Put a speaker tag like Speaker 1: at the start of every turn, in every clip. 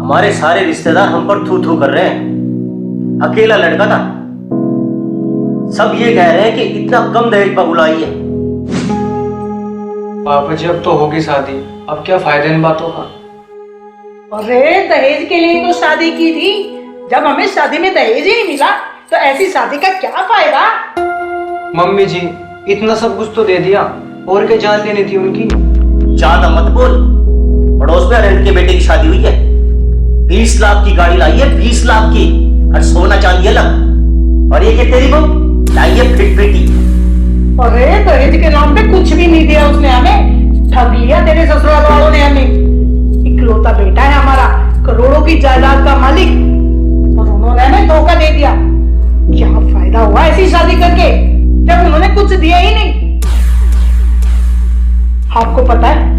Speaker 1: हमारे सारे रिश्तेदार हम पर थू थू कर रहे हैं। अकेला लड़का था, सब ये कह रहे हैं कि इतना कम दहेज बबूला आई है।
Speaker 2: पापा जी अब तो होगी शादी, अब क्या फायदा इन बातों का।
Speaker 3: अरे दहेज के लिए तो शादी की थी, जब हमें शादी में दहेज ही नहीं मिला तो ऐसी शादी का क्या फायदा।
Speaker 2: मम्मी जी इतना सब कुछ तो दे दिया, और क्या जान लेनी थी उनकी।
Speaker 1: ज्यादा मत बोल, पड़ोस में अरविंद के बेटे की शादी हुई है, 20 लाख की गाड़ी लाई है, 20 लाख की, और सोना चांदी अलग। और ये क्या तेरी बहू लाई है फिटफिटी।
Speaker 3: अरे दहेज के नाम पे कुछ भी नहीं दिया उसने हमें, ठग लिया तेरे ससुराल वालों ने हमें। इकलौता बेटा है हमारा, करोड़ों की जायदाद का मालिक, और उन्होंने हमें धोखा दे दिया। क्या फायदा हुआ ऐसी शादी करके जब उन्होंने कुछ दिया ही नहीं। आपको पता है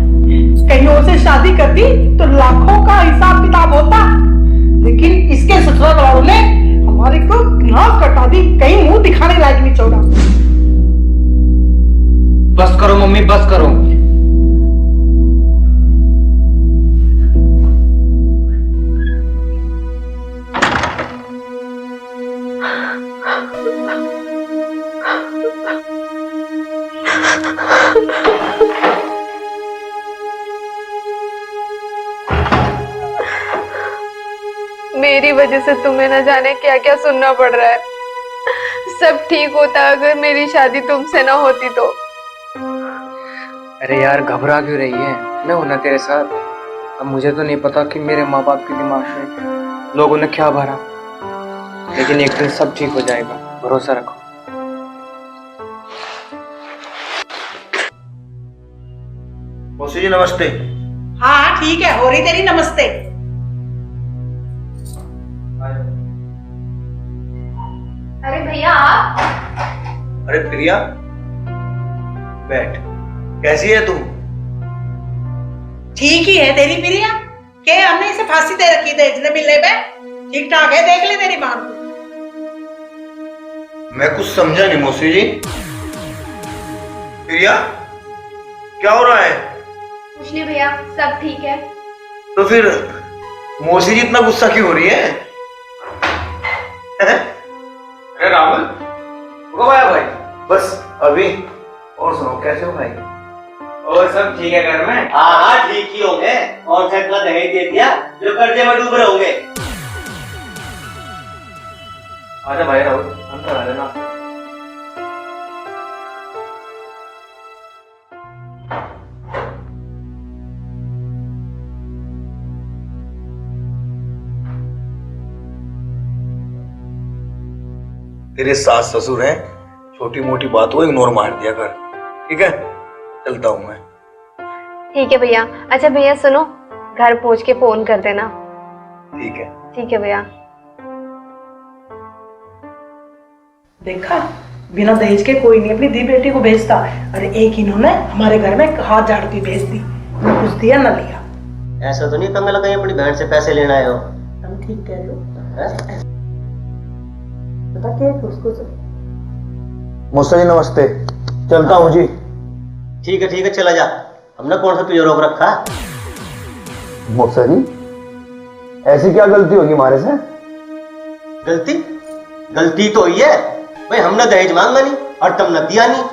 Speaker 3: कहीं और से शादी करती तो लाखों का हिसाब किताब होता, लेकिन इसके ससुराल वालों ने हमारे को नाक कटा दी, कहीं मुंह दिखाने लायक नहीं छोड़ा।
Speaker 2: बस करो मम्मी, बस करो।
Speaker 4: मेरी वजह से तुम्हें न जाने क्या क्या सुनना पड़ रहा है। सब ठीक होता अगर मेरी शादी तुमसे ना होती तो।
Speaker 2: अरे यार घबरा क्यों रही है, मैं हूं ना तेरे साथ। अब मुझे तो नहीं पता कि मेरे माँ बाप के दिमाग में लोगों ने क्या भरा, लेकिन एक दिन सब ठीक हो जाएगा, भरोसा रखो।
Speaker 1: मौसी जी नमस्ते।
Speaker 3: हाँ ठीक है, हो रही तेरी नमस्ते।
Speaker 4: अरे भैया आप।
Speaker 1: अरे प्रिया बैठ, कैसी है तू?
Speaker 3: ठीक ही है तेरी प्रिया, के हमने इसे फांसी दे रखी दहेज न मिलने पे। ठीक ठाक है, देख ले तेरी मां को।
Speaker 1: मैं कुछ समझा नहीं मौसी जी। प्रिया क्या हो रहा है?
Speaker 4: कुछ नहीं भैया, सब ठीक है।
Speaker 1: तो फिर मौसी जी इतना गुस्सा क्यों हो रही है? अरे राहुल कब आया भाई? बस अभी। और सुनो कैसे हो भाई?
Speaker 2: और सब ठीक है घर में?
Speaker 1: हाँ हाँ ठीक ही होंगे। और से इतना दहेज दे दिया जो कर्जे में डूब रहे होंगे।
Speaker 2: आजा भाई राहुल, हम करा देना।
Speaker 1: तेरे सास ससुर हैं, छोटी मोटी बात को इग्नोर मार दिया कर, ठीक है? चलता हूँ मैं।
Speaker 4: ठीक है भैया। अच्छा भैया सुनो, घर पहुंच के फोन कर देना।
Speaker 1: ठीक है।
Speaker 4: ठीक है भैया।
Speaker 3: देखा, बिना दहेज के कोई नहीं अपनी दी बेटी को भेजता। अरे एक इन्होंने हमारे घर में हाथ झाड़ती भेज दी, न कुछ दिया न लिया।
Speaker 1: ऐसा तो नहीं तंग लगा अपनी बहन से पैसे लेना आए हो?
Speaker 3: तुम ठीक कह रहे हो। पता क्या उसको
Speaker 1: मौसा जी नमस्ते, चलता हूँ जी। ठीक है चला जा, हमने कौन सा तुझे रोक रखा?
Speaker 5: मौसा जी ऐसी क्या गलती होगी हमारे से?
Speaker 1: गलती तो हुई है भाई, हमने दहेज मांगा नहीं और तुमने दिया नहीं,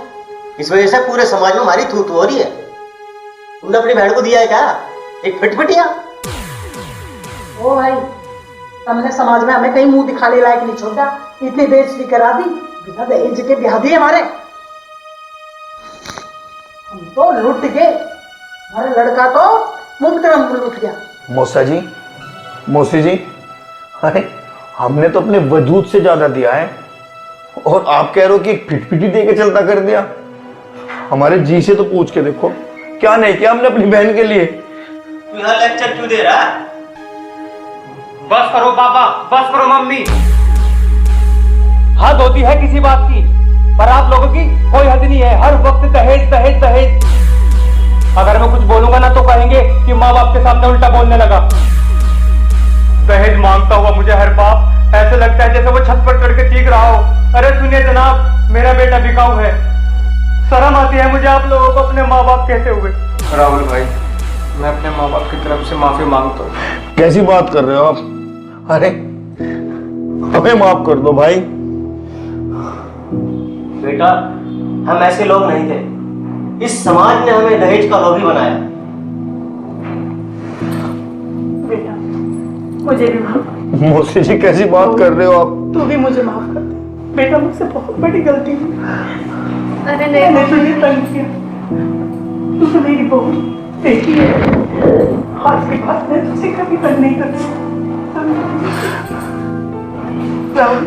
Speaker 1: इस वजह से पूरे समाज में हमारी थू थू हो रही है। तुमने अपनी बहन को दिया है क्या एक फिटफिटिया?
Speaker 3: ओ भाई, हमने समाज में हमें कहीं मुंह दिखाने लायक नहीं छोड़ा, इतनी बेइज्जती करा दी, बिना दहेज के ब्याह दिए हमारे। हम तो लुट गए, हमारा लड़का तो मुफ्त में लुट गया।
Speaker 5: मौसी जी अरे हमने तो अपने वजूद से ज्यादा दिया है, और आप कह रहे हो कि एक फिटफिटी दे के चलता कर दिया। हमारे जी से तो पूछ के देखो, क्या नहीं किया हमने अपनी बहन के लिए।
Speaker 1: तू यहाँ लेक्चर क्यों दे रहा है?
Speaker 2: बस करो पापा, बस करो मम्मी। हद होती है किसी बात की, पर आप लोगों की कोई हद नहीं है। हर वक्त दहेज दहेज दहेज। अगर मैं कुछ बोलूंगा ना तो कहेंगे कि माँ बाप के सामने उल्टा बोलने लगा। दहेज मांगता हुआ मुझे हर बाप ऐसे लगता है जैसे वो छत पर चढ़ के चीख रहा हो, अरे सुनिए जनाब, मेरा बेटा बिकाऊ है। शर्म आती है मुझे आप लोगों को अपने माँ बाप कहते हुए।
Speaker 5: राहुल भाई
Speaker 2: मैं अपने माँ बाप की तरफ से माफी मांगता हूँ।
Speaker 5: कैसी बात कर रहे हो आप? अरे हमें माफ कर दो भाई।
Speaker 1: बेटा, हम ऐसे लोग नहीं थे। इस समाज ने हमें दहेज का लोभी बनाया।
Speaker 3: बेटा मुझे भी माफ कर।
Speaker 5: मौसी जी कैसी बात कर रहे हो आप?
Speaker 3: तू भी मुझे माफ कर दे बेटा, मुझसे बहुत बड़ी गलती हुई।
Speaker 4: अरे
Speaker 3: मैंने
Speaker 4: नहीं,
Speaker 3: तुझे तंग किया। तू तो मेरी बहू बेटी है। आज के बाद मैं तुझसे कभी तंग नहीं करती। राहुल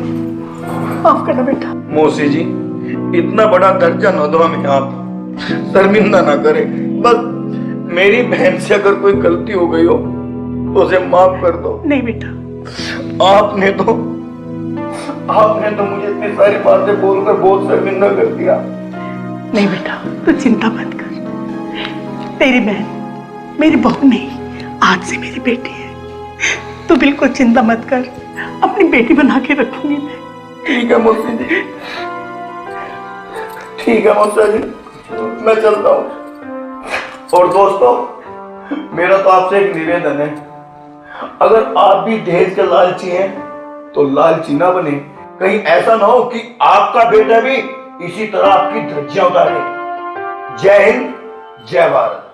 Speaker 3: माफ करना बेटा।
Speaker 5: मौसी जी इतना बड़ा दर्जा न दो हमें, आप शर्मिंदा ना करें। बस मेरी बहन से अगर कोई गलती हो गई हो तो उसे माफ कर दो।
Speaker 3: नहीं बेटा,
Speaker 5: आपने तो मुझे इतनी सारी बातें बोलकर बहुत शर्मिंदा कर दिया।
Speaker 3: नहीं बेटा, तू चिंता मत कर। तेरी बहन मेरी बहू नहीं, आज से मेरी बेटी है। तू बिल्कुल चिंता मत कर, अपनी बेटी बना के रखूंगी मैं।
Speaker 5: ठीक है मौसी जी, ठीक है मौसा जी, मैं चलता हूँ। और दोस्तों, मेरा तो आपसे एक निवेदन है, अगर आप भी दहेज के लालची हैं तो लालची ना बने। कहीं ऐसा ना हो कि आपका बेटा भी इसी तरह आपकी धज्जियां उतारे। जय हिंद, जय भारत।